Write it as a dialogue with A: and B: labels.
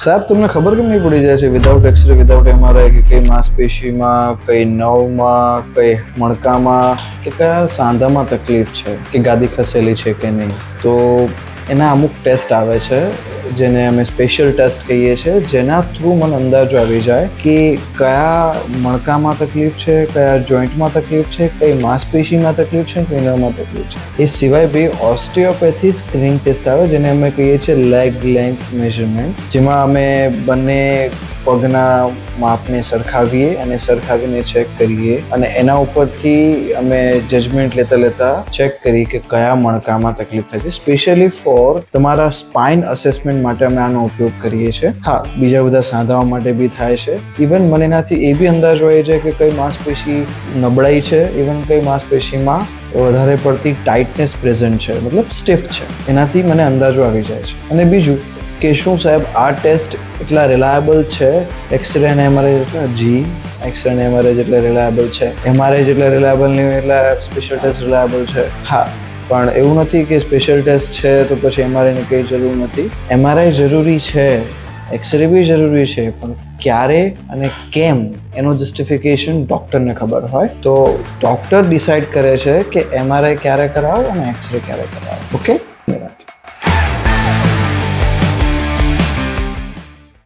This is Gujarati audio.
A: સાહેબ તમને ખબર કેમ નહીં પડી જાય છે વિધાઉટ એક્સરે વિધાઉટ એમઆરઆઈ કે કઈ માંસપેશીમાં કઈ નવમાં કઈ મણકામાં કે કયા સાંધામાં તકલીફ છે કે ગાદી ખસેલી છે કે નહીં? તો એના અમુક ટેસ્ટ આવે છે જેને અમે સ્પેશિયલ ટેસ્ટ કહીએ છીએ, જેના થ્રુ મને અંદાજો આવી જાય કે કયા મણકામાં તકલીફ છે, કયા જોઈન્ટમાં તકલીફ છે, કઈ માંસપેશીમાં તકલીફ છે, કઈ નવમાં તકલીફ છે. એ સિવાય બી ઓસ્ટિયોપેથી સ્ક્રીનિંગ ટેસ્ટ આવે જેને અમે કહીએ છીએ લેગ લેન્થ મેઝરમેન્ટ, જેમાં અમે બંને પગના માપને સરખાવીએ અને સરખાવીને ચેક કરીએ અને એના ઉપરથી અમે જજમેન્ટ લેતા ચેક કરીએ કે કયા મણકામાં તકલીફ થાય છે. સ્પેશિયલી ફોર તમારા સ્પાઇન અસેસમેન્ટ માટે અમે આનો ઉપયોગ કરીએ છીએ. હા, બીજા બધા સાંધાઓ માટે બી થાય છે. ઇવન મને એનાથી એ બી અંદાજો આવી જાય કે કઈ માંસપેશી નબળાઈ છે, ઇવન કઈ માંસપેશીમાં વધારે પડતી ટાઇટનેસ પ્રેઝન્ટ છે, મતલબ સ્ટીફ છે. એનાથી મને અંદાજો આવી જાય છે. અને બીજું કે શું સાહેબ આ ટેસ્ટ એટલા રિલાયબલ છે એક્સરે અને એમઆરઆઈ જેટલા? જી, એક્સરે અને એમઆરઆઈ જેટલા રિલાયબલ છે. એમઆરઆઈ જેટલા રિલાયબલ નહીં હોય એટલા સ્પેશિયલ ટેસ્ટ રિલાયબલ છે. હા, પણ એવું નથી કે સ્પેશિયલ ટેસ્ટ છે તો પછી એમઆરઆઈની કંઈ જરૂર નથી. એમઆરઆઈ જરૂરી છે, એક્સરે બી જરૂરી છે, પણ ક્યારે અને કેમ એનું જસ્ટિફિકેશન ડૉક્ટરને ખબર હોય. તો ડૉક્ટર ડિસાઇડ કરે છે કે એમઆરઆઈ ક્યારે કરાવો અને એક્સરે ક્યારે કરાવો. ઓકે.